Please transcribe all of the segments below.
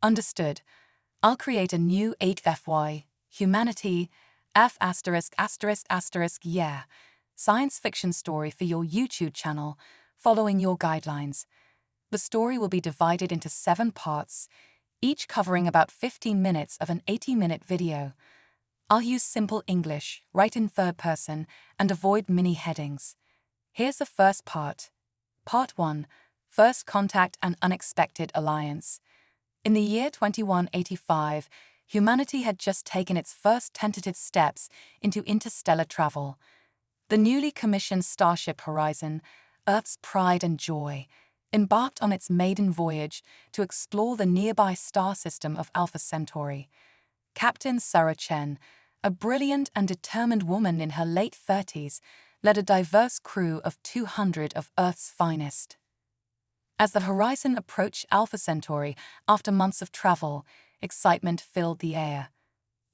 Understood. I'll create a new HFY, Humanity, yeah, science fiction story for your YouTube channel, following your guidelines. The story will be divided into 7 parts, each covering about 15 minutes of an 80-minute video. I'll use simple English, write in third person, and avoid mini headings. Here's the first part. Part 1. First Contact and Unexpected Alliance. In the year 2185, humanity had just taken its first tentative steps into interstellar travel. The newly commissioned Starship Horizon, Earth's pride and joy, embarked on its maiden voyage to explore the nearby star system of Alpha Centauri. Captain Sarah Chen, a brilliant and determined woman in her late 30s, led a diverse crew of 200 of Earth's finest. As the Horizon approached Alpha Centauri after months of travel, excitement filled the air.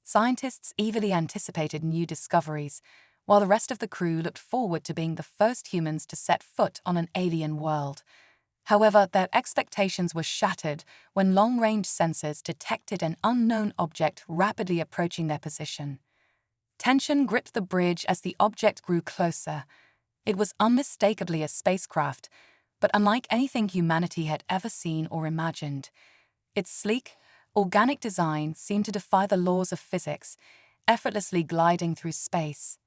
Scientists eagerly anticipated new discoveries, while the rest of the crew looked forward to being the first humans to set foot on an alien world. However, their expectations were shattered when long-range sensors detected an unknown object rapidly approaching their position. Tension gripped the bridge as the object grew closer. It was unmistakably a spacecraft, but unlike anything humanity had ever seen or imagined. Its sleek, organic design seemed to defy the laws of physics, effortlessly gliding through space.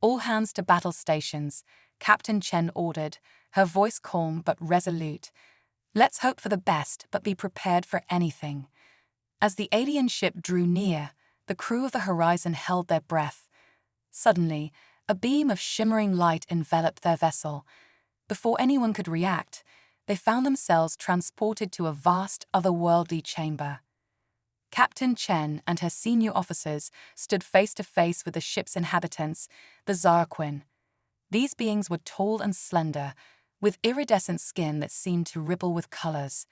"All hands to battle stations," Captain Chen ordered, her voice calm but resolute. "Let's hope for the best, but be prepared for anything." As the alien ship drew near, the crew of the Horizon held their breath. Suddenly, a beam of shimmering light enveloped their vessel. Before anyone could react, they found themselves transported to a vast, otherworldly chamber. Captain Chen and her senior officers stood face to face with the ship's inhabitants, the Zarquin. These beings were tall and slender, with iridescent skin that seemed to ripple with colors.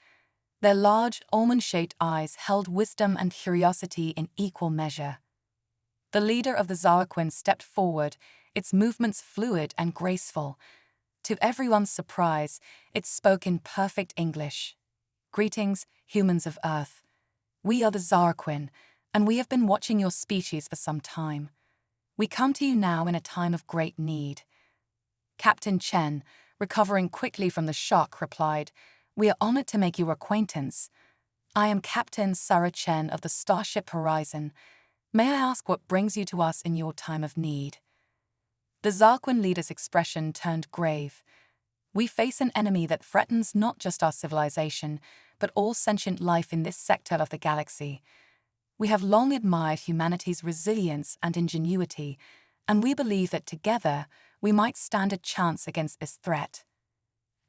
Their large, almond-shaped eyes held wisdom and curiosity in equal measure. The leader of the Zarquin stepped forward, its movements fluid and graceful. To everyone's surprise, it spoke in perfect English. "Greetings, humans of Earth. We are the Zarquin, and we have been watching your species for some time. We come to you now in a time of great need." Captain Chen, recovering quickly from the shock, replied, "We are honored to make your acquaintance. I am Captain Sarah Chen of the Starship Horizon. May I ask what brings you to us in your time of need?" The Zarquin leader's expression turned grave. "We face an enemy that threatens not just our civilization, but all sentient life in this sector of the galaxy. We have long admired humanity's resilience and ingenuity, and we believe that together we might stand a chance against this threat."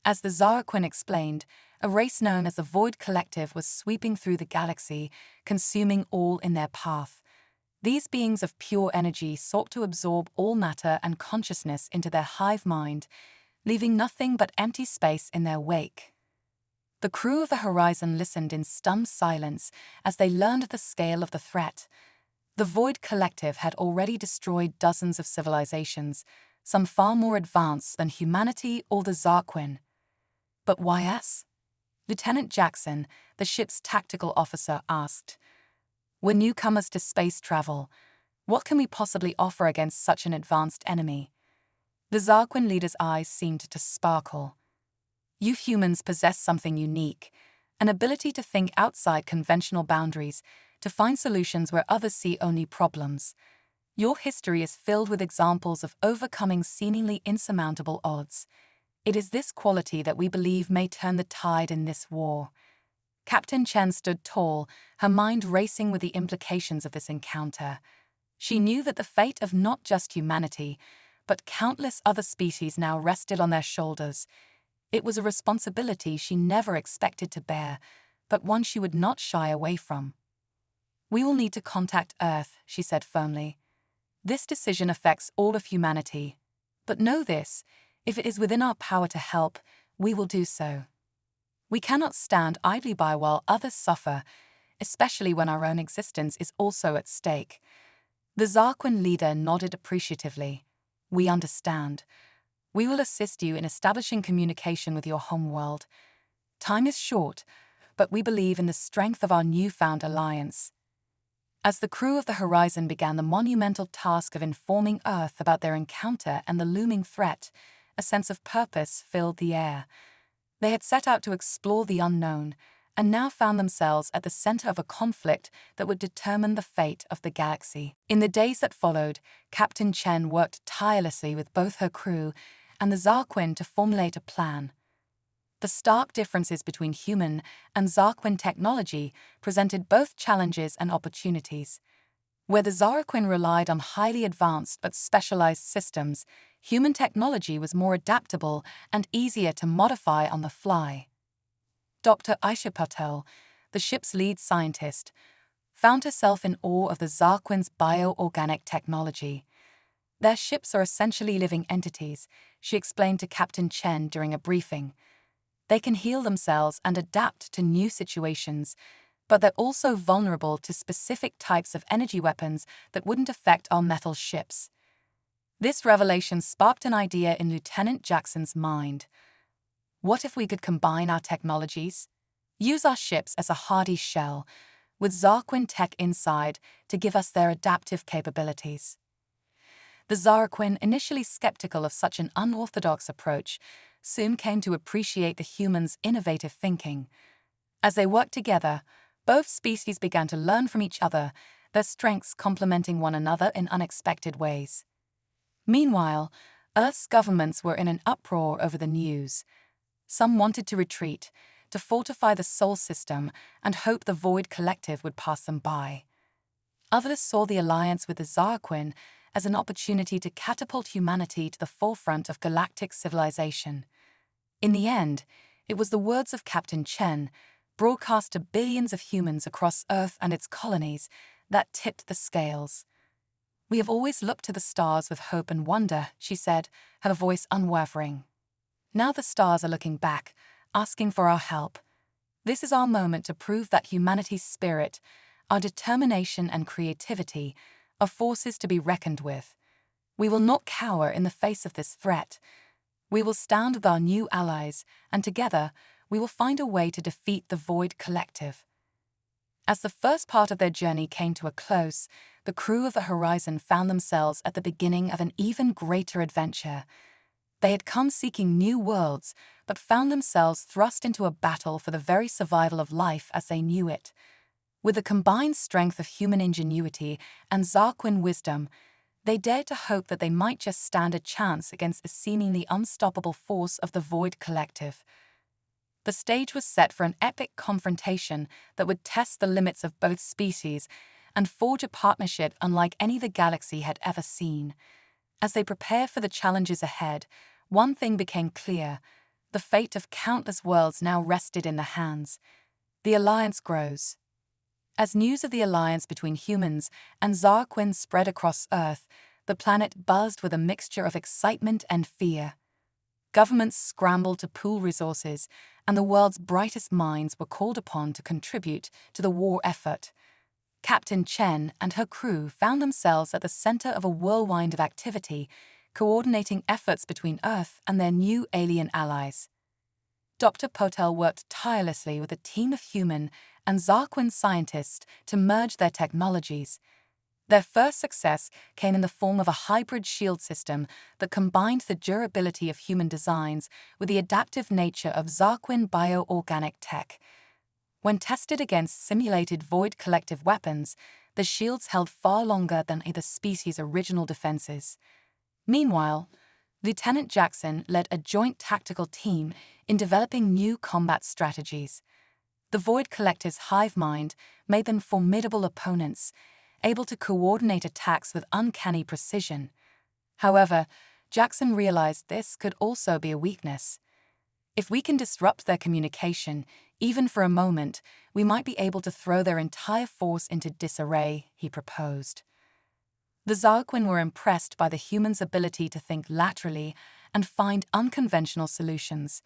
As the Zarquin explained, a race known as the Void Collective was sweeping through the galaxy, consuming all in their path. These beings of pure energy sought to absorb all matter and consciousness into their hive mind, leaving nothing but empty space in their wake. The crew of the Horizon listened in stunned silence as they learned the scale of the threat. The Void Collective had already destroyed dozens of civilizations, some far more advanced than humanity or the Zarquin. "But why us?" Lieutenant Jackson, the ship's tactical officer, asked. "We're newcomers to space travel. What can we possibly offer against such an advanced enemy?" The Zarquin leader's eyes seemed to sparkle. "You humans possess something unique, an ability to think outside conventional boundaries, to find solutions where others see only problems. Your history is filled with examples of overcoming seemingly insurmountable odds. It is this quality that we believe may turn the tide in this war." Captain Chen stood tall, her mind racing with the implications of this encounter. She knew that the fate of not just humanity, but countless other species now rested on their shoulders. It was a responsibility she never expected to bear, but one she would not shy away from. "We will need to contact Earth," she said firmly. "This decision affects all of humanity. But know this, if it is within our power to help, we will do so. We cannot stand idly by while others suffer, especially when our own existence is also at stake." The Zarquin leader nodded appreciatively. "We understand. We will assist you in establishing communication with your homeworld. Time is short, but we believe in the strength of our newfound alliance. As the crew of the Horizon began the monumental task of informing Earth about their encounter and the looming threat, a sense of purpose filled the air. They had set out to explore the unknown, and now found themselves at the center of a conflict that would determine the fate of the galaxy. In the days that followed, Captain Chen worked tirelessly with both her crew and the Zarquin to formulate a plan. The stark differences between human and Zarquin technology presented both challenges and opportunities. Where the Zarquin relied on highly advanced but specialized systems, human technology was more adaptable and easier to modify on the fly. Dr. Aisha Patel, the ship's lead scientist, found herself in awe of the Zarquin's bioorganic technology. Their ships are essentially living entities, she explained to Captain Chen during a briefing. They can heal themselves and adapt to new situations, but they're also vulnerable to specific types of energy weapons that wouldn't affect our metal ships. This revelation sparked an idea in Lieutenant Jackson's mind. What if we could combine our technologies? Use our ships as a hardy shell, with Zarquin tech inside to give us their adaptive capabilities. The Zarquin, initially skeptical of such an unorthodox approach, soon came to appreciate the humans' innovative thinking. As they worked together, both species began to learn from each other, their strengths complementing one another in unexpected ways. Meanwhile, Earth's governments were in an uproar over the news. Some wanted to retreat, to fortify the Sol system, and hope the Void Collective would pass them by. Others saw the alliance with the Zarquin as an opportunity to catapult humanity to the forefront of galactic civilization. In the end, it was the words of Captain Chen, broadcast to billions of humans across Earth and its colonies, that tipped the scales. "We have always looked to the stars with hope and wonder," she said, her voice unwavering. "Now the stars are looking back, asking for our help. This is our moment to prove that humanity's spirit, our determination and creativity, are forces to be reckoned with. We will not cower in the face of this threat. We will stand with our new allies, and together we will find a way to defeat the Void Collective." As the first part of their journey came to a close, the crew of the Horizon found themselves at the beginning of an even greater adventure. They had come seeking new worlds, but found themselves thrust into a battle for the very survival of life as they knew it. With the combined strength of human ingenuity and Zarquin wisdom, they dared to hope that they might just stand a chance against the seemingly unstoppable force of the Void Collective. The stage was set for an epic confrontation that would test the limits of both species and forge a partnership unlike any the galaxy had ever seen. As they prepared for the challenges ahead, one thing became clear: the fate of countless worlds now rested in their hands. The alliance grows. As news of the alliance between humans and Zarquin spread across Earth, the planet buzzed with a mixture of excitement and fear. Governments scrambled to pool resources, and the world's brightest minds were called upon to contribute to the war effort. Captain Chen and her crew found themselves at the center of a whirlwind of activity, coordinating efforts between Earth and their new alien allies. Dr. Potel worked tirelessly with a team of human and Zarquin scientists to merge their technologies. Their first success came in the form of a hybrid shield system that combined the durability of human designs with the adaptive nature of Zarquin bioorganic tech. When tested against simulated Void Collective weapons, the shields held far longer than either species' original defenses. Meanwhile, Lieutenant Jackson led a joint tactical team in developing new combat strategies. The Void Collective's hive mind made them formidable opponents, able to coordinate attacks with uncanny precision. However, Jackson realized this could also be a weakness. If we can disrupt their communication, even for a moment, we might be able to throw their entire force into disarray, he proposed. The Zarquin were impressed by the humans' ability to think laterally and find unconventional solutions.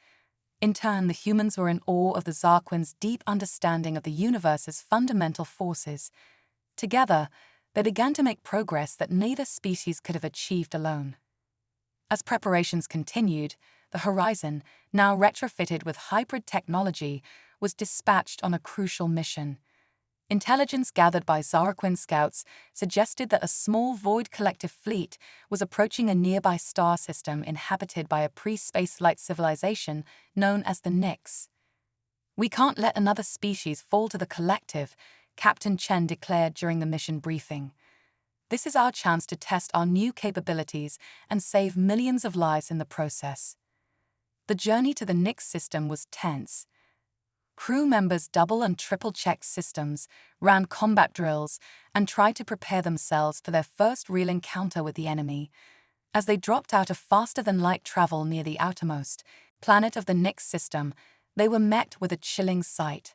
In turn, the humans were in awe of the Zarquin's deep understanding of the universe's fundamental forces. Together, they began to make progress that neither species could have achieved alone. As preparations continued, the Horizon, now retrofitted with hybrid technology, was dispatched on a crucial mission. Intelligence gathered by Zaraquin scouts suggested that a small Void Collective fleet was approaching a nearby star system inhabited by a pre-spaceflight civilization known as the Nyx. "We can't let another species fall to the Collective," Captain Chen declared during the mission briefing. "This is our chance to test our new capabilities and save millions of lives in the process." The journey to the Nyx system was tense. Crew members double and triple-checked systems, ran combat drills, and tried to prepare themselves for their first real encounter with the enemy. As they dropped out of faster-than-light travel near the outermost planet of the Nyx system, they were met with a chilling sight.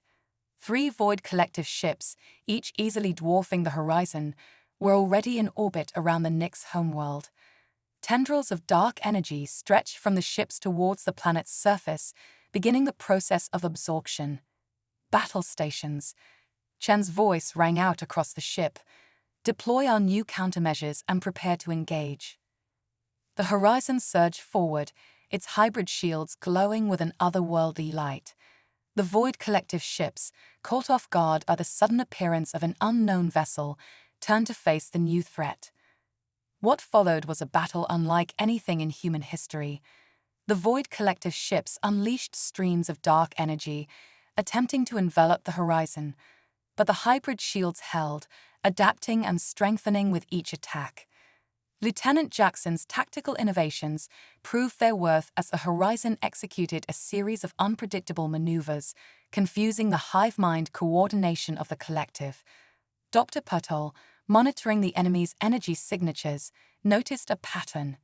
3 Void Collective ships, each easily dwarfing the horizon, were already in orbit around the Nyx homeworld. Tendrils of dark energy stretched from the ships towards the planet's surface, beginning the process of absorption. "Battle stations." Chen's voice rang out across the ship. "Deploy our new countermeasures and prepare to engage." The horizon surged forward, its hybrid shields glowing with an otherworldly light. The Void Collective ships, caught off guard by the sudden appearance of an unknown vessel, turned to face the new threat. What followed was a battle unlike anything in human history. The Void Collective ships unleashed streams of dark energy, attempting to envelop the horizon, but the hybrid shields held, adapting and strengthening with each attack. Lieutenant Jackson's tactical innovations proved their worth as the horizon executed a series of unpredictable maneuvers, confusing the hive-mind coordination of the Collective. Dr. Puttle, monitoring the enemy's energy signatures, noticed a pattern.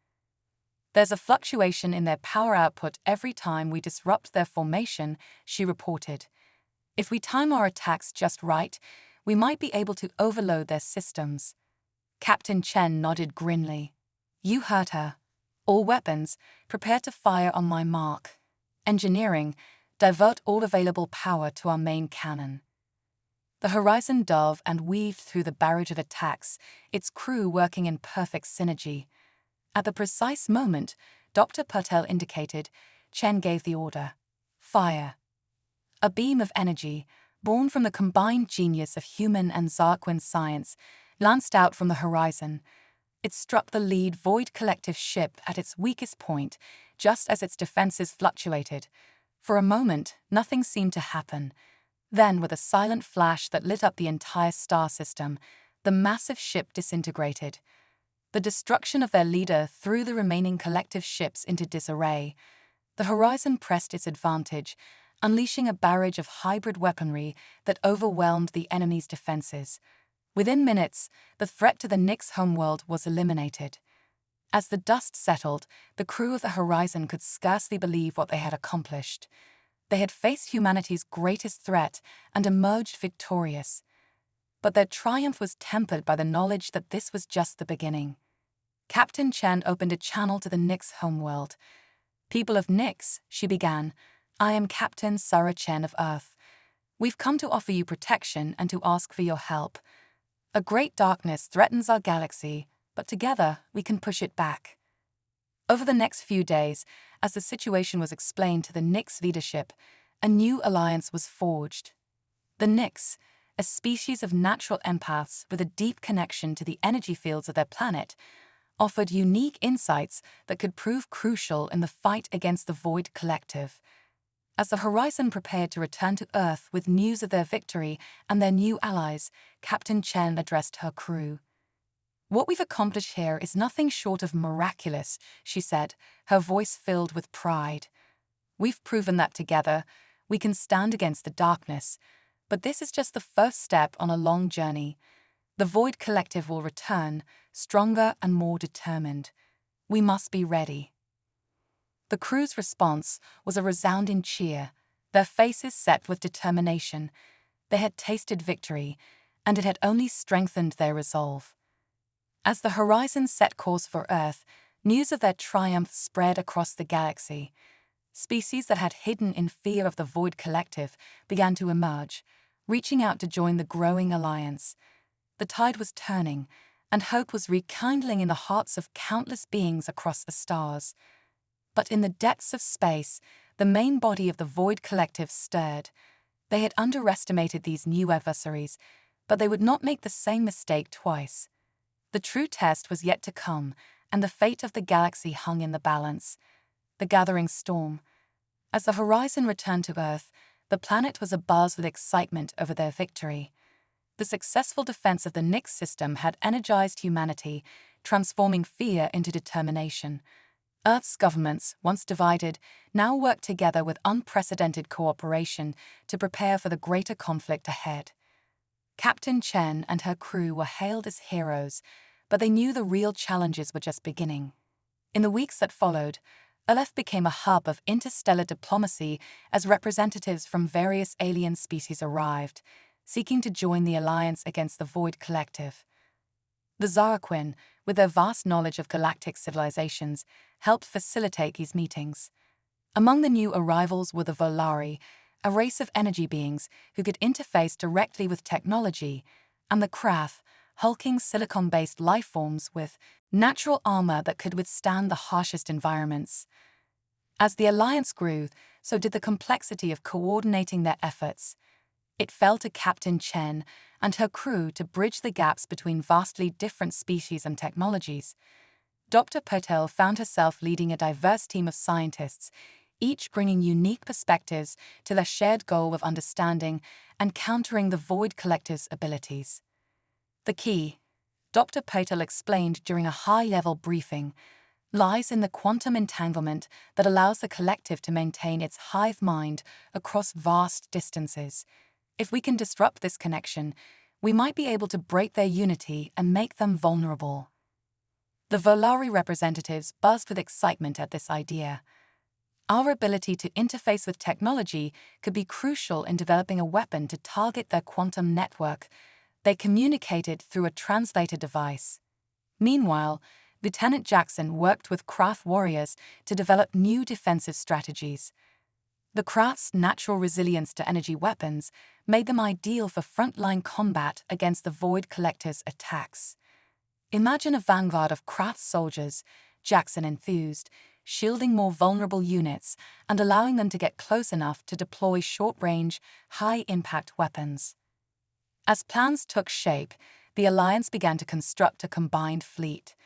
"There's a fluctuation in their power output every time we disrupt their formation," she reported. "If we time our attacks just right, we might be able to overload their systems." Captain Chen nodded grimly. "You heard her. All weapons, prepare to fire on my mark. Engineering, divert all available power to our main cannon." The horizon dove and weaved through the barrage of attacks, its crew working in perfect synergy. At the precise moment Dr. Patel indicated, Chen gave the order. "Fire." A beam of energy, born from the combined genius of human and Zaraquin science, lanced out from the horizon. It struck the lead Void Collective ship at its weakest point, just as its defenses fluctuated. For a moment, nothing seemed to happen. Then, with a silent flash that lit up the entire star system, the massive ship disintegrated. The destruction of their leader threw the remaining Collective ships into disarray. The horizon pressed its advantage, unleashing a barrage of hybrid weaponry that overwhelmed the enemy's defenses. Within minutes, the threat to the Nyx homeworld was eliminated. As the dust settled, the crew of the Horizon could scarcely believe what they had accomplished. They had faced humanity's greatest threat and emerged victorious. But their triumph was tempered by the knowledge that this was just the beginning. Captain Chen opened a channel to the Nyx homeworld. "People of Nyx," she began, "I am Captain Sarah Chen of Earth. We've come to offer you protection and to ask for your help. A great darkness threatens our galaxy, but together we can push it back." Over the next few days, as the situation was explained to the Nyx leadership, a new alliance was forged. The Nyx, a species of natural empaths with a deep connection to the energy fields of their planet, offered unique insights that could prove crucial in the fight against the Void Collective. As the Horizon prepared to return to Earth with news of their victory and their new allies, Captain Chen addressed her crew. "What we've accomplished here is nothing short of miraculous," she said, her voice filled with pride. "We've proven that together we can stand against the darkness, but this is just the first step on a long journey. The Void Collective will return, stronger and more determined. We must be ready." The crew's response was a resounding cheer, their faces set with determination. They had tasted victory, and it had only strengthened their resolve. As the Horizon set course for Earth, news of their triumph spread across the galaxy. Species that had hidden in fear of the Void Collective began to emerge, reaching out to join the growing alliance. The tide was turning, and hope was rekindling in the hearts of countless beings across the stars. But in the depths of space, the main body of the Void Collective stirred. They had underestimated these new adversaries, but they would not make the same mistake twice. The true test was yet to come, and the fate of the galaxy hung in the balance. The gathering storm. As the horizon returned to Earth, the planet was abuzz with excitement over their victory. The successful defense of the Nix system had energized humanity, transforming fear into determination. Earth's governments, once divided, now worked together with unprecedented cooperation to prepare for the greater conflict ahead. Captain Chen and her crew were hailed as heroes, but they knew the real challenges were just beginning. In the weeks that followed, Aleph became a hub of interstellar diplomacy as representatives from various alien species arrived, seeking to join the alliance against the Void Collective. The Zaraquin, with their vast knowledge of galactic civilizations, helped facilitate these meetings. Among the new arrivals were the Volari, a race of energy beings who could interface directly with technology, and the Krath, hulking silicon-based lifeforms with natural armor that could withstand the harshest environments. As the alliance grew, so did the complexity of coordinating their efforts. It fell to Captain Chen and her crew to bridge the gaps between vastly different species and technologies. Dr. Patel found herself leading a diverse team of scientists, each bringing unique perspectives to their shared goal of understanding and countering the Void Collective's abilities. The key, Dr. Patel explained during a high-level briefing, lies in the quantum entanglement that allows the collective to maintain its hive mind across vast distances. If we can disrupt this connection, we might be able to break their unity and make them vulnerable. The Volari representatives buzzed with excitement at this idea. Our ability to interface with technology could be crucial in developing a weapon to target their quantum network. They communicated through a translator device. Meanwhile, Lieutenant Jackson worked with Krath warriors to develop new defensive strategies. The Krath's natural resilience to energy weapons made them ideal for frontline combat against the Void Collective's attacks. Imagine a vanguard of Krath soldiers, Jackson enthused, shielding more vulnerable units and allowing them to get close enough to deploy short-range, high-impact weapons. As plans took shape, the Alliance began to construct a combined fleet.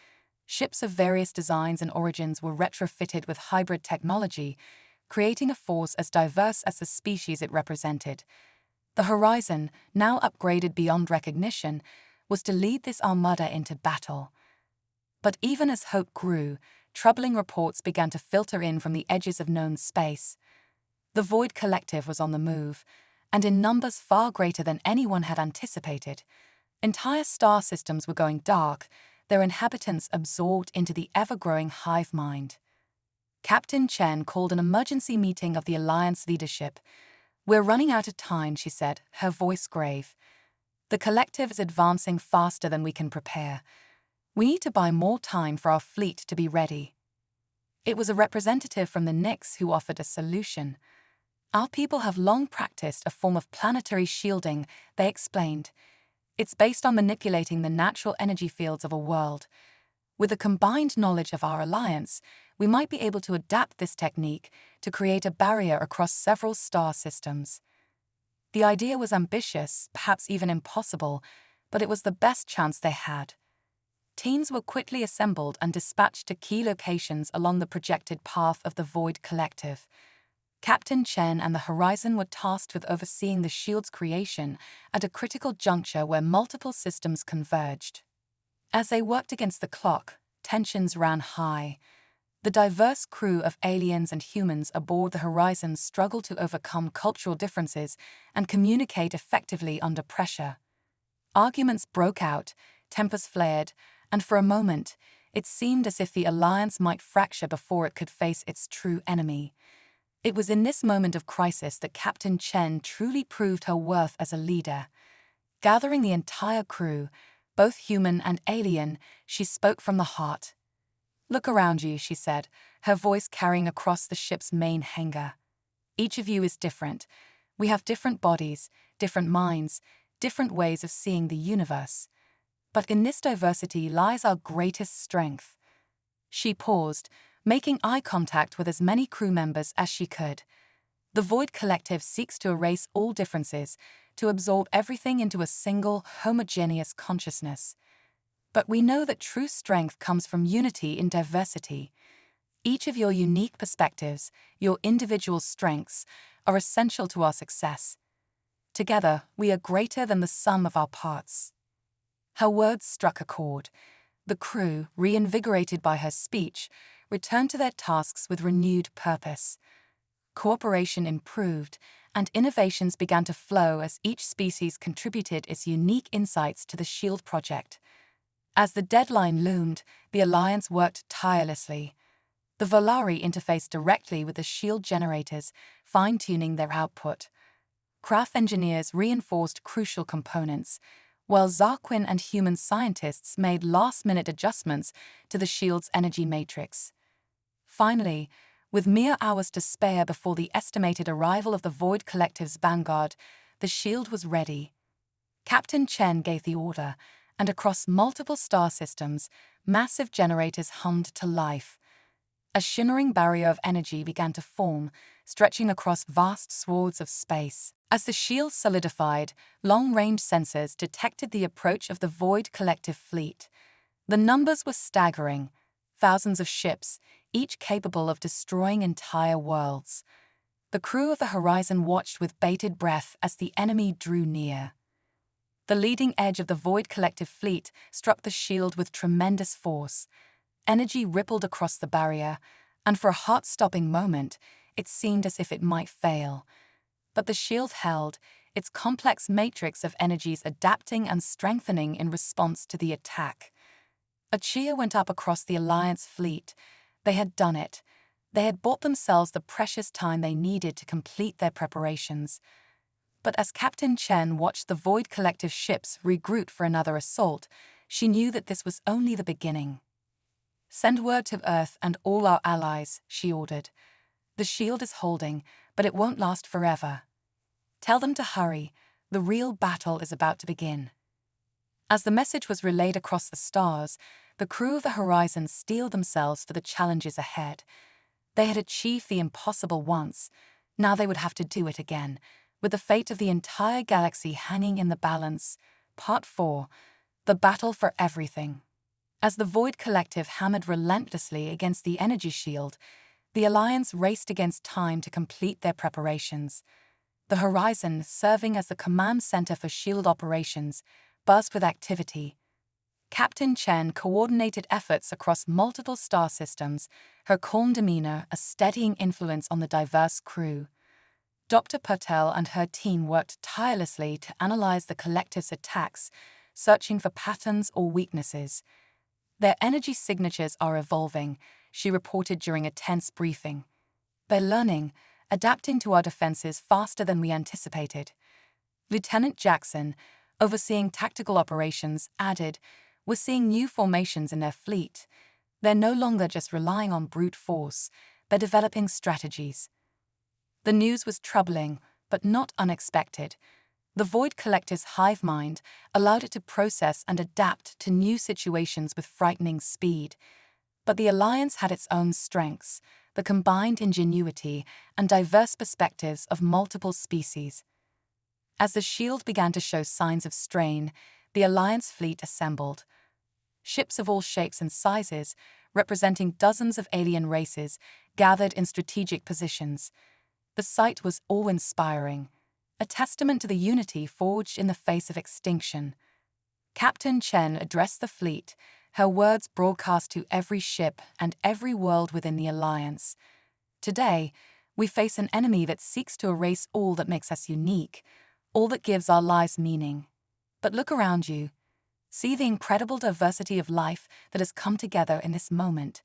Ships of various designs and origins were retrofitted with hybrid technology, creating a force as diverse as the species it represented. The Horizon, now upgraded beyond recognition, was to lead this armada into battle. But even as hope grew, troubling reports began to filter in from the edges of known space. The Void Collective was on the move, and in numbers far greater than anyone had anticipated. Entire star systems were going dark, their inhabitants absorbed into the ever-growing hive mind. Captain Chen called an emergency meeting of the Alliance leadership. "We're running out of time," she said, her voice grave. "The collective is advancing faster than we can prepare. We need to buy more time for our fleet to be ready." It was a representative from the Nix who offered a solution. "Our people have long practiced a form of planetary shielding," they explained. "It's based on manipulating the natural energy fields of a world. With the combined knowledge of our alliance, we might be able to adapt this technique to create a barrier across several star systems." The idea was ambitious, perhaps even impossible, but it was the best chance they had. Teams were quickly assembled and dispatched to key locations along the projected path of the Void Collective. Captain Chen and the Horizon were tasked with overseeing the shield's creation at a critical juncture where multiple systems converged. As they worked against the clock, tensions ran high. The diverse crew of aliens and humans aboard the Horizon struggled to overcome cultural differences and communicate effectively under pressure. Arguments broke out, tempers flared, and for a moment, it seemed as if the Alliance might fracture before it could face its true enemy. It was in this moment of crisis that Captain Chen truly proved her worth as a leader. Gathering the entire crew, both human and alien, she spoke from the heart. "Look around you," she said, her voice carrying across the ship's main hangar. "Each of you is different. We have different bodies, different minds, different ways of seeing the universe. But in this diversity lies our greatest strength." She paused, making eye contact with as many crew members as she could. The Void Collective seeks to erase all differences, to absorb everything into a single, homogeneous consciousness. But we know that true strength comes from unity in diversity. Each of your unique perspectives, your individual strengths, are essential to our success. Together, we are greater than the sum of our parts. Her words struck a chord. The crew, reinvigorated by her speech, returned to their tasks with renewed purpose. Cooperation improved, and innovations began to flow as each species contributed its unique insights to the SHIELD project. As the deadline loomed, the Alliance worked tirelessly. The Volari interfaced directly with the SHIELD generators, fine-tuning their output. Craft engineers reinforced crucial components, while Zarquin and human scientists made last-minute adjustments to the SHIELD's energy matrix. Finally, with mere hours to spare before the estimated arrival of the Void Collective's vanguard, the SHIELD was ready. Captain Chen gave the order, and across multiple star systems, massive generators hummed to life. A shimmering barrier of energy began to form, stretching across vast swaths of space. As the SHIELD solidified, long-range sensors detected the approach of the Void Collective fleet. The numbers were staggering. Thousands of ships, each capable of destroying entire worlds. The crew of the Horizon watched with bated breath as the enemy drew near. The leading edge of the Void Collective fleet struck the SHIELD with tremendous force. Energy rippled across the barrier, and for a heart-stopping moment, it seemed as if it might fail. But the SHIELD held, its complex matrix of energies adapting and strengthening in response to the attack. A cheer went up across the Alliance fleet. They had done it. They had bought themselves the precious time they needed to complete their preparations. But as Captain Chen watched the Void Collective ships regroup for another assault, she knew that this was only the beginning. "Send word to Earth and all our allies," she ordered. "The SHIELD is holding, but it won't last forever. Tell them to hurry. The real battle is about to begin." As the message was relayed across the stars, the crew of the Horizon steeled themselves for the challenges ahead. They had achieved the impossible once. Now they would have to do it again, with the fate of the entire galaxy hanging in the balance. Part 4. The Battle for Everything. As the Void Collective hammered relentlessly against the energy shield, the Alliance raced against time to complete their preparations. The Horizon, serving as the command center for SHIELD operations, buzzed with activity. Captain Chen coordinated efforts across multiple star systems, her calm demeanor a steadying influence on the diverse crew. Dr. Patel and her team worked tirelessly to analyze the collective's attacks, searching for patterns or weaknesses. "Their energy signatures are evolving," she reported during a tense briefing. "They're learning, adapting to our defenses faster than we anticipated." Lieutenant Jackson, overseeing tactical operations, added, "We're seeing new formations in their fleet. They're no longer just relying on brute force, they're developing strategies." The news was troubling, but not unexpected. The Void Collective's hive mind allowed it to process and adapt to new situations with frightening speed. But the Alliance had its own strengths, the combined ingenuity and diverse perspectives of multiple species. As the SHIELD began to show signs of strain, the Alliance fleet assembled. Ships of all shapes and sizes, representing dozens of alien races, gathered in strategic positions. The sight was awe-inspiring, a testament to the unity forged in the face of extinction. Captain Chen addressed the fleet, her words broadcast to every ship and every world within the Alliance. "Today, we face an enemy that seeks to erase all that makes us unique, all that gives our lives meaning. But look around you. See the incredible diversity of life that has come together in this moment.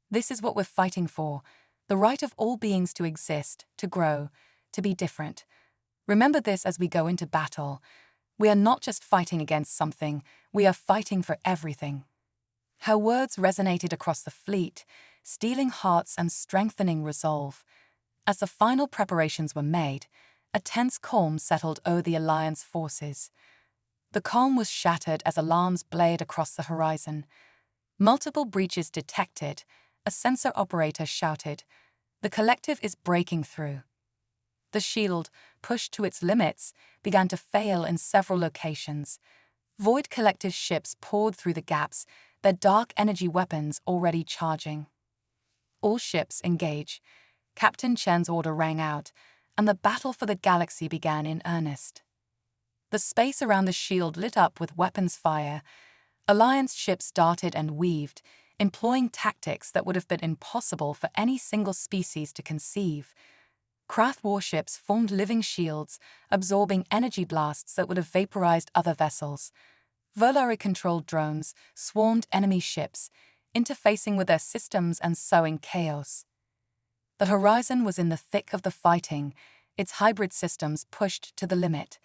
This is what we're fighting for, the right of all beings to exist, to grow, to be different. Remember this as we go into battle. We are not just fighting against something, we are fighting for everything." Her words resonated across the fleet, steeling hearts and strengthening resolve. As the final preparations were made, a tense calm settled over the Alliance forces. The calm was shattered as alarms blared across the horizon. Multiple breaches detected, a sensor operator shouted, "The collective is breaking through." The shield, pushed to its limits, began to fail in several locations. Void Collective ships poured through the gaps, their dark energy weapons already charging. All ships engage. Captain Chen's order rang out, and the battle for the galaxy began in earnest. The space around the shield lit up with weapons fire. Alliance ships darted and weaved, employing tactics that would have been impossible for any single species to conceive. Craft warships formed living shields, absorbing energy blasts that would have vaporized other vessels. Volare-controlled drones swarmed enemy ships, interfacing with their systems and sowing chaos. The horizon was in the thick of the fighting, its hybrid systems pushed to the limit.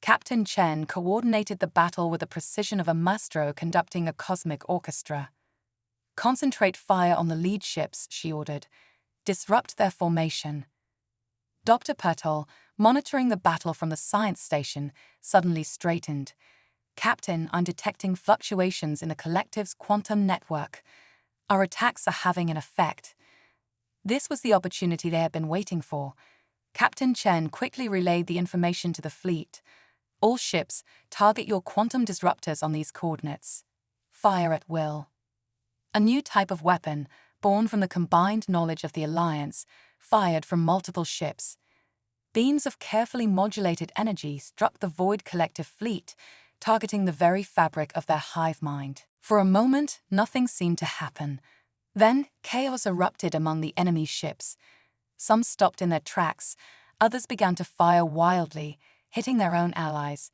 Captain Chen coordinated the battle with the precision of a maestro conducting a cosmic orchestra. "Concentrate fire on the lead ships," she ordered. "Disrupt their formation." Dr. Pertol, monitoring the battle from the science station, suddenly straightened. "Captain, I'm detecting fluctuations in the collective's quantum network. Our attacks are having an effect." This was the opportunity they had been waiting for. Captain Chen quickly relayed the information to the fleet. "All ships, target your quantum disruptors on these coordinates. Fire at will." A new type of weapon, born from the combined knowledge of the Alliance, fired from multiple ships. Beams of carefully modulated energy struck the Void Collective fleet, targeting the very fabric of their hive mind. For a moment, nothing seemed to happen. Then, chaos erupted among the enemy ships. Some stopped in their tracks, others began to fire wildly, hitting their own allies.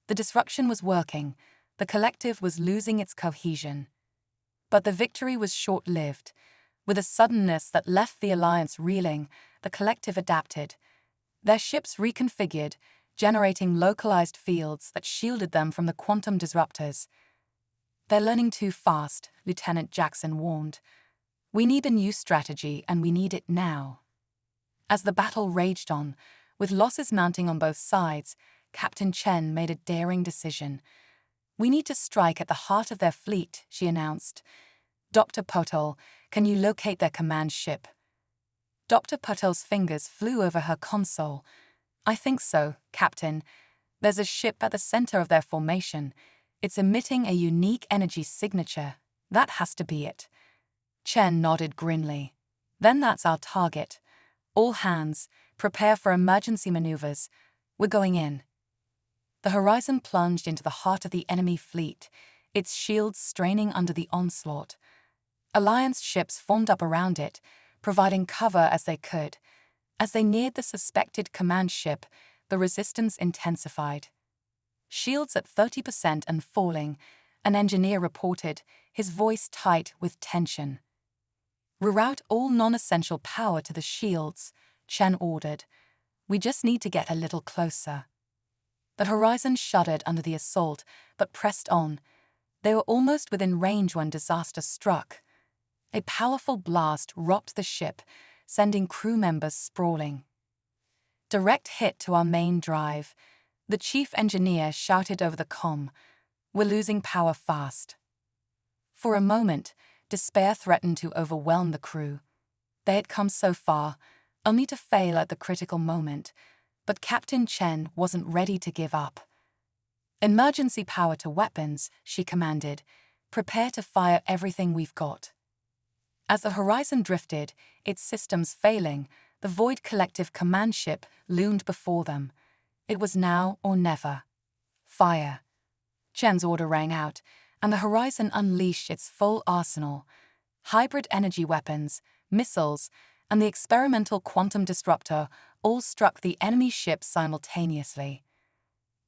The disruption was working, the collective was losing its cohesion. But the victory was short-lived. With a suddenness that left the Alliance reeling, the collective adapted. Their ships reconfigured, generating localized fields that shielded them from the quantum disruptors. "They're learning too fast," Lieutenant Jackson warned. "We need a new strategy, and we need it now." As the battle raged on, with losses mounting on both sides, Captain Chen made a daring decision. "We need to strike at the heart of their fleet," she announced. "Dr. Potol, can you locate their command ship?" Dr. Potol's fingers flew over her console. "I think so, Captain. There's a ship at the center of their formation. It's emitting a unique energy signature. That has to be it." Chen nodded grimly. "Then that's our target. All hands, prepare for emergency maneuvers. We're going in." The horizon plunged into the heart of the enemy fleet, its shields straining under the onslaught. Alliance ships formed up around it, providing cover as they could. As they neared the suspected command ship, the resistance intensified. "Shields at 30% and falling," an engineer reported, his voice tight with tension. "Reroute all non-essential power to the shields," Chen ordered. "We just need to get a little closer." The horizon shuddered under the assault, but pressed on. They were almost within range when disaster struck. A powerful blast rocked the ship, sending crew members sprawling. "Direct hit to our main drive," the chief engineer shouted over the comm. "We're losing power fast." For a moment, despair threatened to overwhelm the crew. They had come so far, only to fail at the critical moment. But Captain Chen wasn't ready to give up. "Emergency power to weapons," she commanded. "Prepare to fire everything we've got." As the horizon drifted, its systems failing, the Void Collective command ship loomed before them. It was now or never. "Fire." Chen's order rang out, and the horizon unleashed its full arsenal. Hybrid energy weapons, missiles, and the experimental quantum disruptor all struck the enemy ship simultaneously.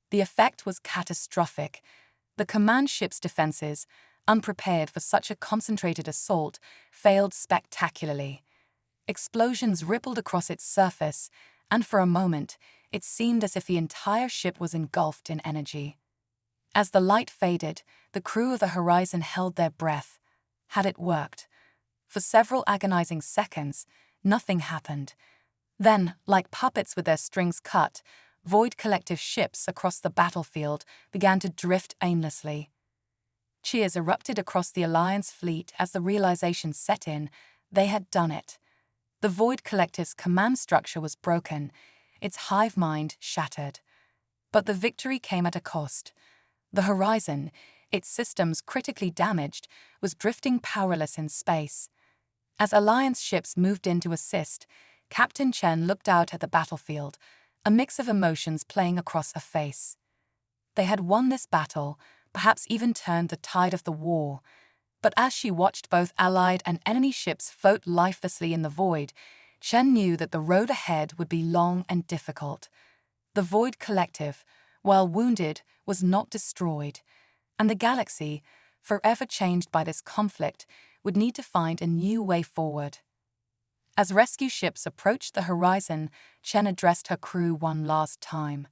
The effect was catastrophic. The command ship's defenses, unprepared for such a concentrated assault, failed spectacularly. Explosions rippled across its surface, and for a moment, it seemed as if the entire ship was engulfed in energy. As the light faded, the crew of the Horizon held their breath. Had it worked? For several agonizing seconds, nothing happened. Then, like puppets with their strings cut, Void Collective ships across the battlefield began to drift aimlessly. Cheers erupted across the Alliance fleet as the realization set in: they had done it. The Void Collective's command structure was broken, its hive mind shattered. But the victory came at a cost. The Horizon, its systems critically damaged, was drifting powerless in space. As Alliance ships moved in to assist, Captain Chen looked out at the battlefield, a mix of emotions playing across her face. They had won this battle, perhaps even turned the tide of the war. But as she watched both Allied and enemy ships float lifelessly in the void, Chen knew that the road ahead would be long and difficult. The Void Collective, while wounded, was not destroyed, and the galaxy, forever changed by this conflict, would need to find a new way forward. As rescue ships approached the horizon, Chen addressed her crew one last time.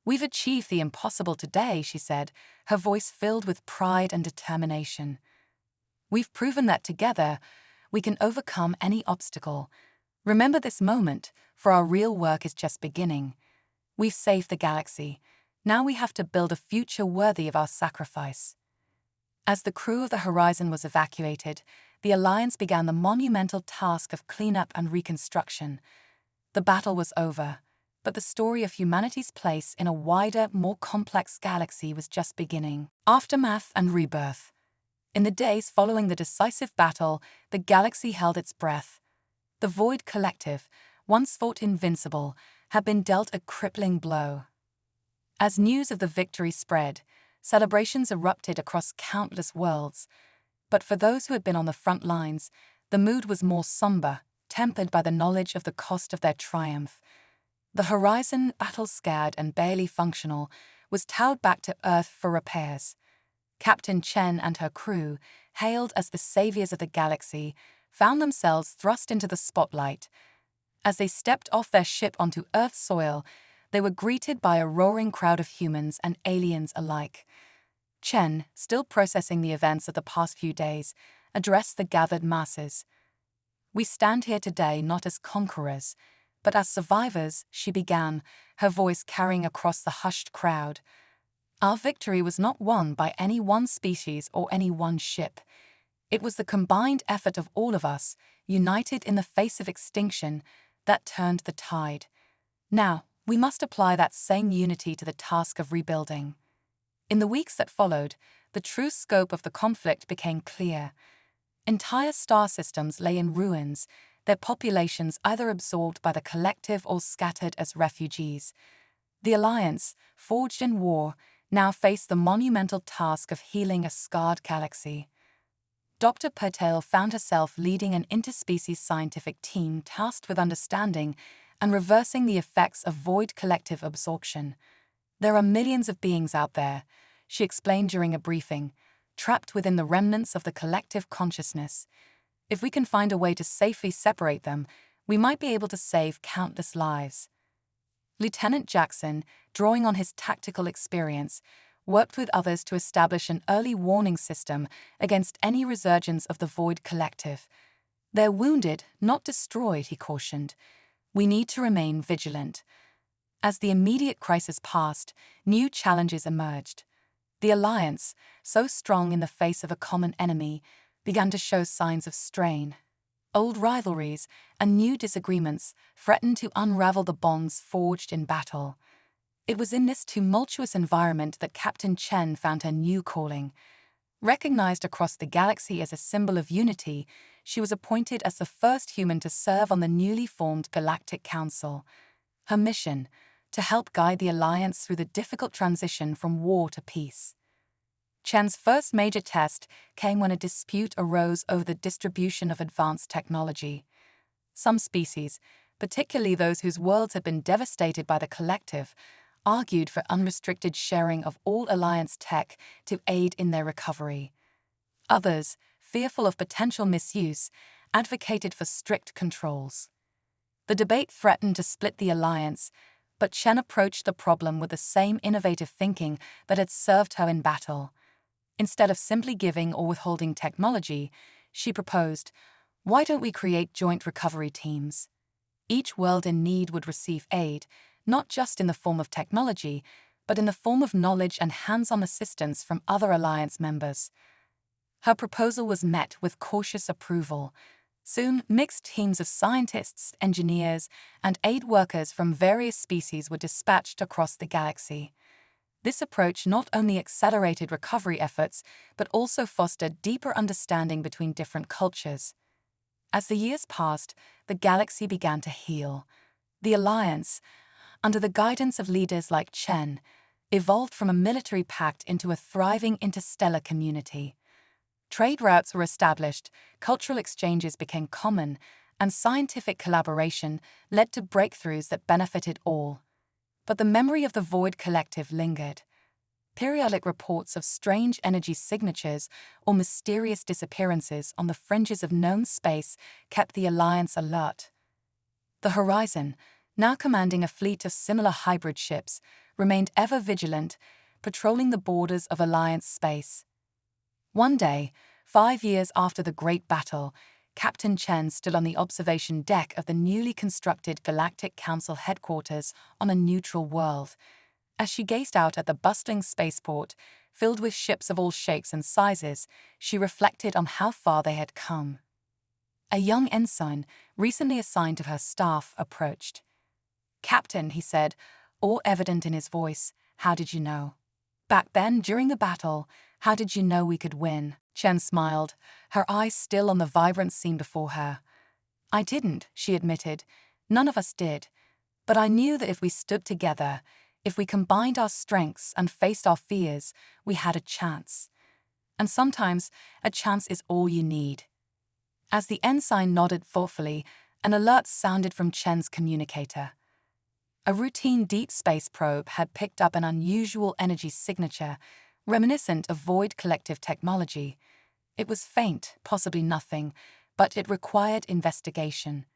"We've achieved the impossible today," she said, her voice filled with pride and determination. "We've proven that together, we can overcome any obstacle. Remember this moment, for our real work is just beginning. We've saved the galaxy. Now we have to build a future worthy of our sacrifice." As the crew of the Horizon was evacuated, the Alliance began the monumental task of cleanup and reconstruction. The battle was over, but the story of humanity's place in a wider, more complex galaxy was just beginning. Aftermath and rebirth. In the days following the decisive battle, the galaxy held its breath. The Void Collective, once thought invincible, had been dealt a crippling blow. As news of the victory spread, celebrations erupted across countless worlds. But for those who had been on the front lines, the mood was more somber, tempered by the knowledge of the cost of their triumph. The Horizon, battle-scarred and barely functional, was towed back to Earth for repairs. Captain Chen and her crew, hailed as the saviors of the galaxy, found themselves thrust into the spotlight. As they stepped off their ship onto Earth's soil, they were greeted by a roaring crowd of humans and aliens alike. Chen, still processing the events of the past few days, addressed the gathered masses. "We stand here today not as conquerors, but as survivors," she began, her voice carrying across the hushed crowd. "Our victory was not won by any one species or any one ship. It was the combined effort of all of us, united in the face of extinction, that turned the tide. Now, we must apply that same unity to the task of rebuilding." In the weeks that followed, the true scope of the conflict became clear. Entire star systems lay in ruins, their populations either absorbed by the collective or scattered as refugees. The Alliance, forged in war, now faced the monumental task of healing a scarred galaxy. Dr. Patel found herself leading an interspecies scientific team tasked with understanding and reversing the effects of void collective absorption. "There are millions of beings out there," she explained during a briefing, "trapped within the remnants of the collective consciousness. If we can find a way to safely separate them, we might be able to save countless lives." Lieutenant Jackson, drawing on his tactical experience, worked with others to establish an early warning system against any resurgence of the Void Collective. "They're wounded, not destroyed," he cautioned. "We need to remain vigilant." As the immediate crisis passed, new challenges emerged. The Alliance, so strong in the face of a common enemy, began to show signs of strain. Old rivalries and new disagreements threatened to unravel the bonds forged in battle. It was in this tumultuous environment that Captain Chen found her new calling. Recognized across the galaxy as a symbol of unity, she was appointed as the first human to serve on the newly formed Galactic Council. Her mission: to help guide the Alliance through the difficult transition from war to peace. Chen's first major test came when a dispute arose over the distribution of advanced technology. Some species, particularly those whose worlds had been devastated by the Collective, argued for unrestricted sharing of all Alliance tech to aid in their recovery. Others, fearful of potential misuse, advocated for strict controls. The debate threatened to split the Alliance, but Chen approached the problem with the same innovative thinking that had served her in battle. Instead of simply giving or withholding technology, she proposed, "Why don't we create joint recovery teams? Each world in need would receive aid, not just in the form of technology, but in the form of knowledge and hands-on assistance from other Alliance members." Her proposal was met with cautious approval. Soon, mixed teams of scientists, engineers, and aid workers from various species were dispatched across the galaxy. This approach not only accelerated recovery efforts, but also fostered deeper understanding between different cultures. As the years passed, the galaxy began to heal. The Alliance, under the guidance of leaders like Chen, evolved from a military pact into a thriving interstellar community. Trade routes were established, cultural exchanges became common, and scientific collaboration led to breakthroughs that benefited all. But the memory of the Void Collective lingered. Periodic reports of strange energy signatures or mysterious disappearances on the fringes of known space kept the Alliance alert. The Horizon, now commanding a fleet of similar hybrid ships, remained ever vigilant, patrolling the borders of Alliance space. One day, 5 years after the Great Battle, Captain Chen stood on the observation deck of the newly constructed Galactic Council headquarters on a neutral world. As she gazed out at the bustling spaceport, filled with ships of all shapes and sizes, she reflected on how far they had come. A young ensign, recently assigned to her staff, approached. "Captain," he said, all evident in his voice, "how did you know? Back then, during the battle, how did you know we could win?" Chen smiled, her eyes still on the vibrant scene before her. "I didn't," she admitted. "None of us did. But I knew that if we stood together, if we combined our strengths and faced our fears, we had a chance. And sometimes, a chance is all you need." As the ensign nodded thoughtfully, an alert sounded from Chen's communicator. A routine deep space probe had picked up an unusual energy signature, reminiscent of Void Collective technology. It was faint, possibly nothing, but it required investigation.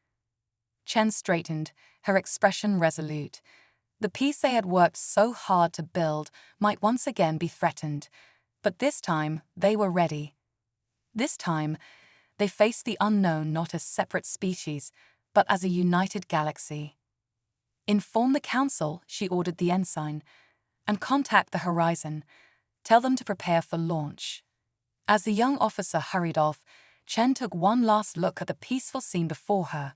Chen straightened, her expression resolute. The piece they had worked so hard to build might once again be threatened, but this time they were ready. This time, they faced the unknown not as separate species, but as a united galaxy. "Inform the Council," she ordered the ensign, "and contact the Horizon. Tell them to prepare for launch." As the young officer hurried off, Chen took one last look at the peaceful scene before her.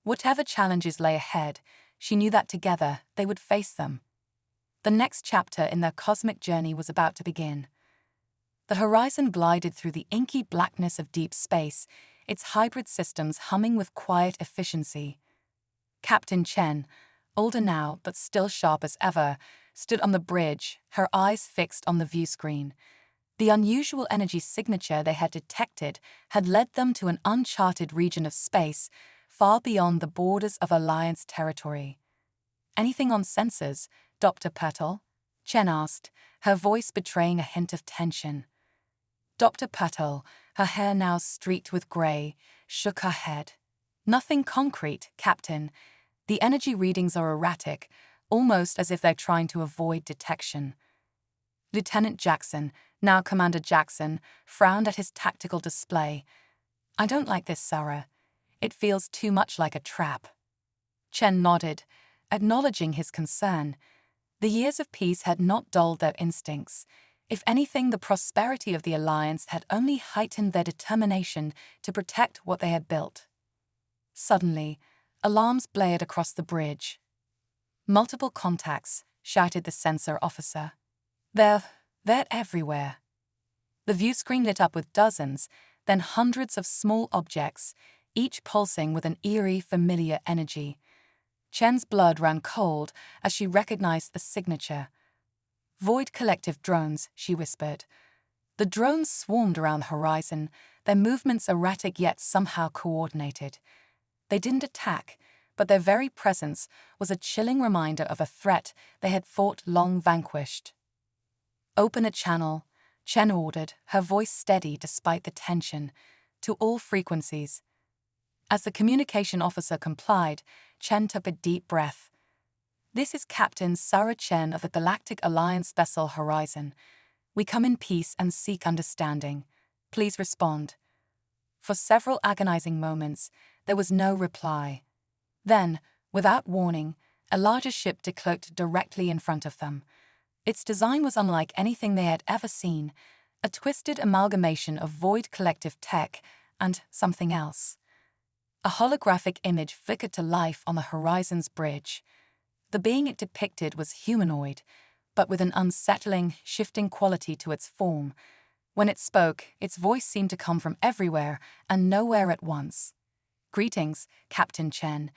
Whatever challenges lay ahead, she knew that together they would face them. The next chapter in their cosmic journey was about to begin. The Horizon glided through the inky blackness of deep space, its hybrid systems humming with quiet efficiency. Captain Chen, older now but still sharp as ever, stood on the bridge, her eyes fixed on the viewscreen. The unusual energy signature they had detected had led them to an uncharted region of space, far beyond the borders of Alliance territory. "Anything on sensors, Dr. Pertol?" Chen asked, her voice betraying a hint of tension. Dr. Pertol, her hair now streaked with gray, shook her head. "Nothing concrete, Captain. The energy readings are erratic, almost as if they're trying to avoid detection." Lieutenant Jackson, now Commander Jackson, frowned at his tactical display. "I don't like this, Sarah. It feels too much like a trap." Chen nodded, acknowledging his concern. The years of peace had not dulled their instincts. If anything, the prosperity of the Alliance had only heightened their determination to protect what they had built. Suddenly, alarms blared across the bridge. "Multiple contacts," shouted the sensor officer. They're everywhere." The viewscreen lit up with dozens, then hundreds of small objects, each pulsing with an eerie, familiar energy. Chen's blood ran cold as she recognized the signature. "Void Collective drones," she whispered. The drones swarmed around the Horizon, their movements erratic yet somehow coordinated. They didn't attack, but their very presence was a chilling reminder of a threat they had thought long vanquished. "Open a channel," Chen ordered, her voice steady despite the tension, "to all frequencies." As the communication officer complied, Chen took a deep breath. "This is Captain Sarah Chen of the Galactic Alliance vessel Horizon. We come in peace and seek understanding. Please respond." For several agonizing moments, there was no reply. Then, without warning, a larger ship decloaked directly in front of them. Its design was unlike anything they had ever seen, a twisted amalgamation of Void Collective tech and something else. A holographic image flickered to life on the horizon's bridge. The being it depicted was humanoid, but with an unsettling, shifting quality to its form. When it spoke, its voice seemed to come from everywhere and nowhere at once. "Greetings, Captain Chen.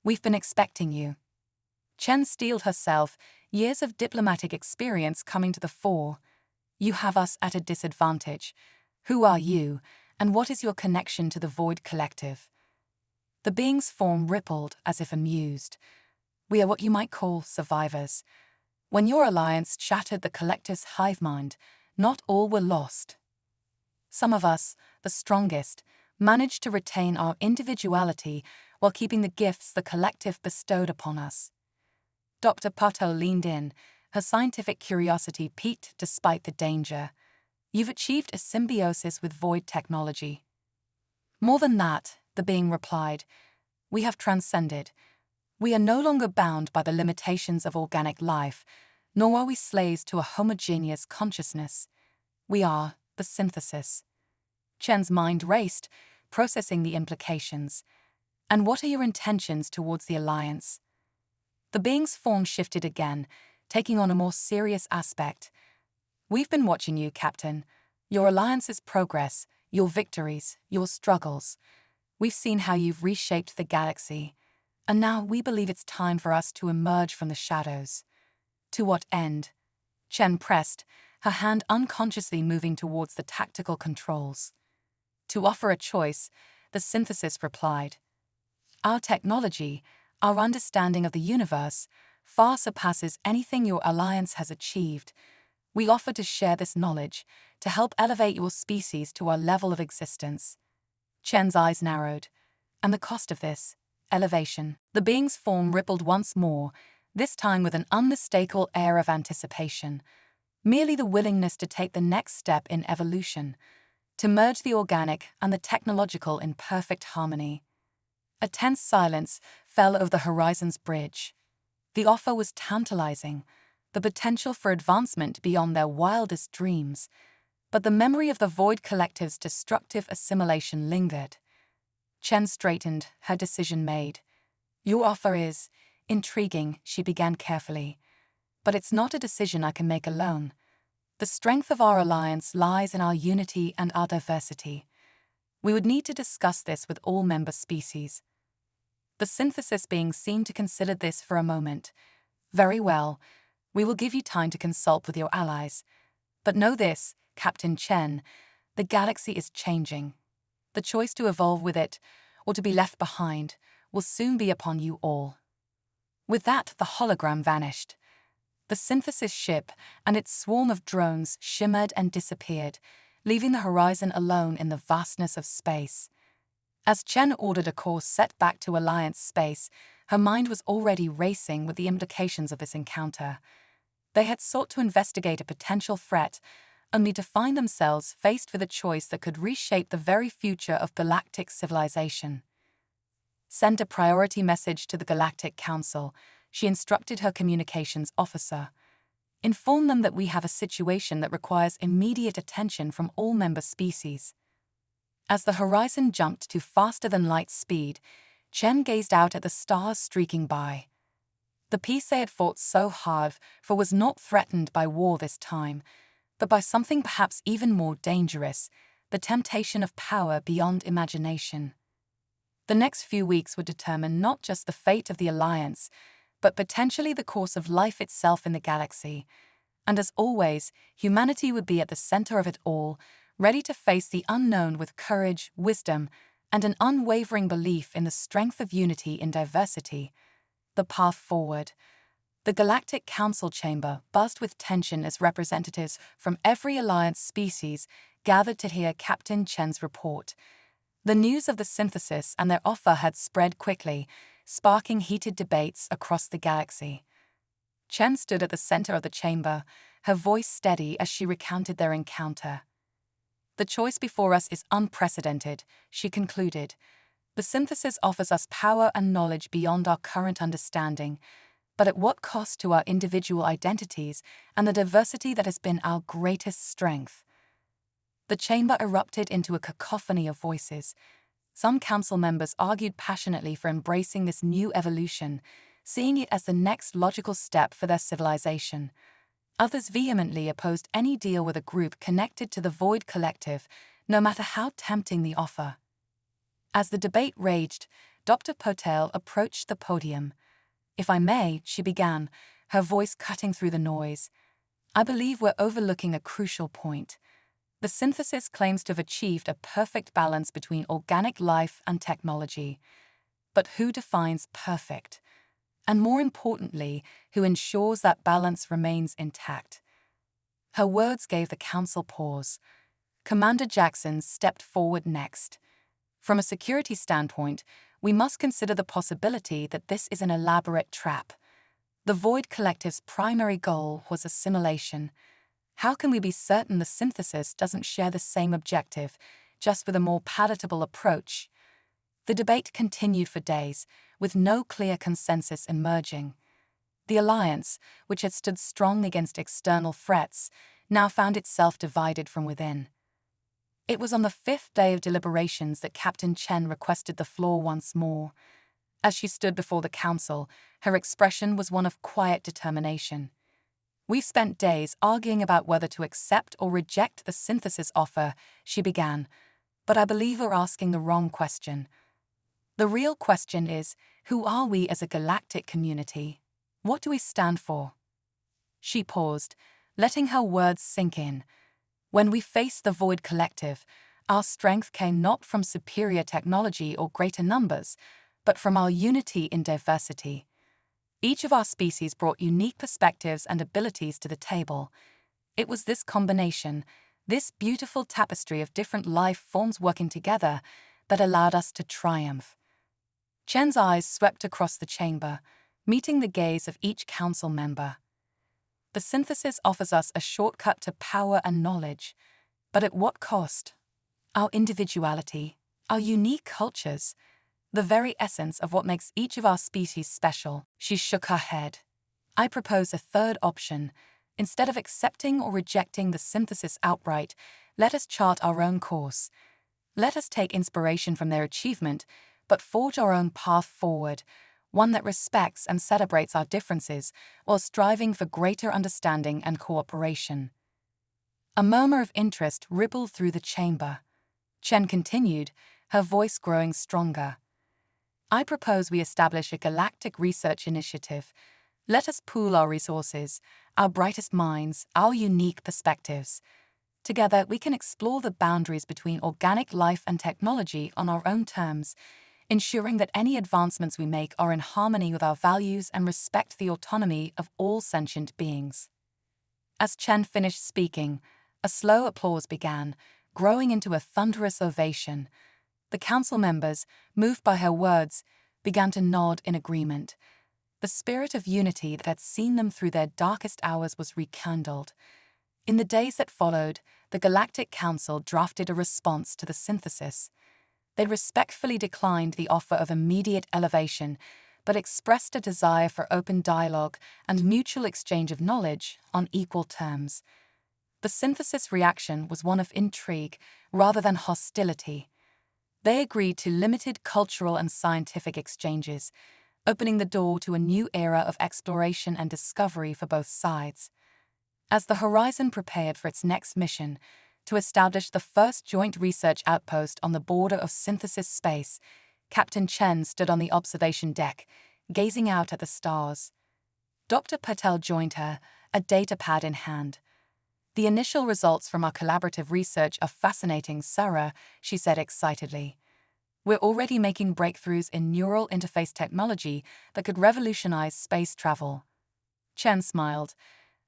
We've been expecting you." Chen steeled herself, years of diplomatic experience coming to the fore. "You have us at a disadvantage. Who are you, and what is your connection to the Void Collective?" The being's form rippled as if amused. "We are what you might call survivors. When your alliance shattered the collective's hive mind, not all were lost. Some of us, the strongest, managed to retain our individuality while keeping the gifts the collective bestowed upon us." Dr. Pato leaned in, her scientific curiosity piqued despite the danger. "You've achieved a symbiosis with void technology." "More than that," the being replied. "We have transcended. We are no longer bound by the limitations of organic life, nor are we slaves to a homogeneous consciousness. We are the synthesis." Chen's mind raced, processing the implications. "And what are your intentions towards the Alliance?" The being's form shifted again, taking on a more serious aspect. "We've been watching you, Captain. Your Alliance's progress, your victories, your struggles. We've seen how you've reshaped the galaxy. And now we believe it's time for us to emerge from the shadows." "To what end?" Chen pressed, her hand unconsciously moving towards the tactical controls. "To offer a choice," the synthesis replied. "Our technology, our understanding of the universe, far surpasses anything your alliance has achieved. We offer to share this knowledge, to help elevate your species to our level of existence." Chen's eyes narrowed. "And the cost of this elevation?" The being's form rippled once more, this time with an unmistakable air of anticipation. "Merely the willingness to take the next step in evolution, to merge the organic and the technological in perfect harmony." A tense silence fell over the horizon's bridge. The offer was tantalizing, the potential for advancement beyond their wildest dreams. But the memory of the Void Collective's destructive assimilation lingered. Chen straightened, her decision made. "Your offer is intriguing," she began carefully. "But it's not a decision I can make alone. The strength of our alliance lies in our unity and our diversity. We would need to discuss this with all member species." The synthesis being seemed to consider this for a moment. "Very well. We will give you time to consult with your allies. But know this, Captain Chen, the galaxy is changing. The choice to evolve with it, or to be left behind, will soon be upon you all." With that, the hologram vanished. The synthesis ship and its swarm of drones shimmered and disappeared, leaving the horizon alone in the vastness of space. As Chen ordered a course set back to Alliance space, her mind was already racing with the implications of this encounter. They had sought to investigate a potential threat, only to find themselves faced with a choice that could reshape the very future of galactic civilization. "Send a priority message to the Galactic Council," she instructed her communications officer. "Inform them that we have a situation that requires immediate attention from all member species." As the horizon jumped to faster-than-light speed, Chen gazed out at the stars streaking by. The peace they had fought so hard for was not threatened by war this time, but by something perhaps even more dangerous, the temptation of power beyond imagination. The next few weeks would determine not just the fate of the Alliance, but potentially the course of life itself in the galaxy. And as always, humanity would be at the center of it all, ready to face the unknown with courage, wisdom, and an unwavering belief in the strength of unity in diversity. The path forward. The Galactic Council chamber buzzed with tension as representatives from every Alliance species gathered to hear Captain Chen's report. The news of the synthesis and their offer had spread quickly, sparking heated debates across the galaxy. Chen stood at the center of the chamber, her voice steady as she recounted their encounter. "The choice before us is unprecedented," she concluded. "The synthesis offers us power and knowledge beyond our current understanding, but at what cost to our individual identities and the diversity that has been our greatest strength?" The chamber erupted into a cacophony of voices. Some council members argued passionately for embracing this new evolution, seeing it as the next logical step for their civilization. Others vehemently opposed any deal with a group connected to the Void Collective, no matter how tempting the offer. As the debate raged, Dr. Patel approached the podium. "If I may," she began, her voice cutting through the noise, "I believe we're overlooking a crucial point. The synthesis claims to have achieved a perfect balance between organic life and technology. But who defines perfect? And more importantly, who ensures that balance remains intact?" Her words gave the council pause. Commander Jackson stepped forward next. "From a security standpoint, we must consider the possibility that this is an elaborate trap. The Void Collective's primary goal was assimilation. How can we be certain the synthesis doesn't share the same objective, just with a more palatable approach?" The debate continued for days, with no clear consensus emerging. The alliance, which had stood strong against external threats, now found itself divided from within. It was on the fifth day of deliberations that Captain Chen requested the floor once more. As she stood before the council, her expression was one of quiet determination. "We've spent days arguing about whether to accept or reject the synthesis offer," she began, "but I believe we're asking the wrong question. The real question is, who are we as a galactic community? What do we stand for?" She paused, letting her words sink in. "When we faced the Void Collective, our strength came not from superior technology or greater numbers, but from our unity in diversity. Each of our species brought unique perspectives and abilities to the table. It was this combination, this beautiful tapestry of different life forms working together, that allowed us to triumph." Chen's eyes swept across the chamber, meeting the gaze of each council member. "The synthesis offers us a shortcut to power and knowledge, but at what cost? Our individuality, our unique cultures, the very essence of what makes each of our species special." She shook her head. "I propose a third option. Instead of accepting or rejecting the synthesis outright, let us chart our own course. Let us take inspiration from their achievement, but forge our own path forward, one that respects and celebrates our differences while striving for greater understanding and cooperation." A murmur of interest rippled through the chamber. Chen continued, her voice growing stronger. "I propose we establish a galactic research initiative. Let us pool our resources, our brightest minds, our unique perspectives. Together, we can explore the boundaries between organic life and technology on our own terms, ensuring that any advancements we make are in harmony with our values and respect the autonomy of all sentient beings." As Chen finished speaking, a slow applause began, growing into a thunderous ovation. The council members, moved by her words, began to nod in agreement. The spirit of unity that had seen them through their darkest hours was rekindled. In the days that followed, the Galactic Council drafted a response to the synthesis. They respectfully declined the offer of immediate elevation, but expressed a desire for open dialogue and mutual exchange of knowledge on equal terms. The synthesis reaction was one of intrigue rather than hostility. They agreed to limited cultural and scientific exchanges, opening the door to a new era of exploration and discovery for both sides. As the Horizon prepared for its next mission, to establish the first joint research outpost on the border of synthesis space, Captain Chen stood on the observation deck, gazing out at the stars. Dr. Patel joined her, a datapad in hand. "The initial results from our collaborative research are fascinating, Sarah," she said excitedly. "We're already making breakthroughs in neural interface technology that could revolutionize space travel." Chen smiled.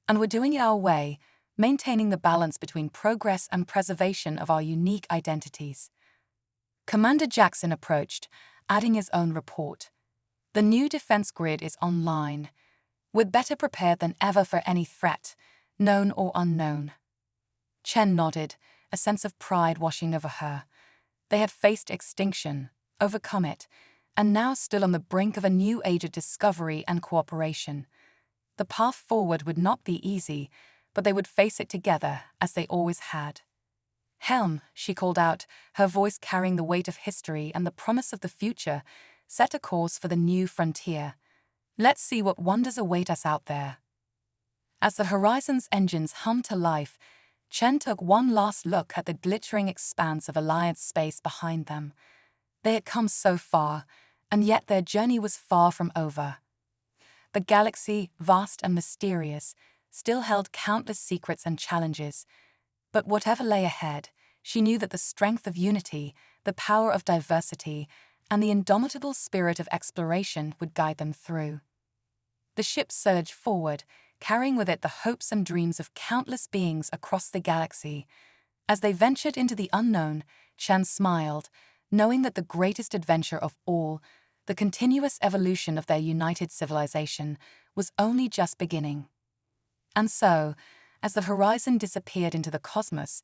"And we're doing it our way, maintaining the balance between progress and preservation of our unique identities." Commander Jackson approached, adding his own report. "The new defense grid is online. We're better prepared than ever for any threat, known or unknown." Chen nodded, a sense of pride washing over her. They had faced extinction, overcome it, and now stood on the brink of a new age of discovery and cooperation. The path forward would not be easy, but they would face it together as they always had. Helm, she called out, her voice carrying the weight of history and the promise of the future, set a course for the new frontier. Let's see what wonders await us out there. As the Horizon's engines hummed to life, Chen took one last look at the glittering expanse of Alliance space behind them. They had come so far, and yet their journey was far from over. The galaxy, vast and mysterious, still held countless secrets and challenges. But whatever lay ahead, she knew that the strength of unity, the power of diversity, and the indomitable spirit of exploration would guide them through. The ship surged forward, carrying with it the hopes and dreams of countless beings across the galaxy. As they ventured into the unknown, Chen smiled, knowing that the greatest adventure of all, the continuous evolution of their united civilization, was only just beginning. And so, as the Horizon disappeared into the cosmos,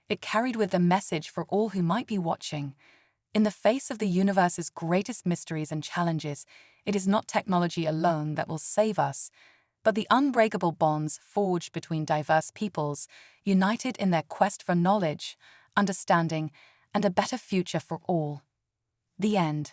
it carried with it a message for all who might be watching. In the face of the universe's greatest mysteries and challenges, it is not technology alone that will save us, but the unbreakable bonds forged between diverse peoples, united in their quest for knowledge, understanding, and a better future for all. The end.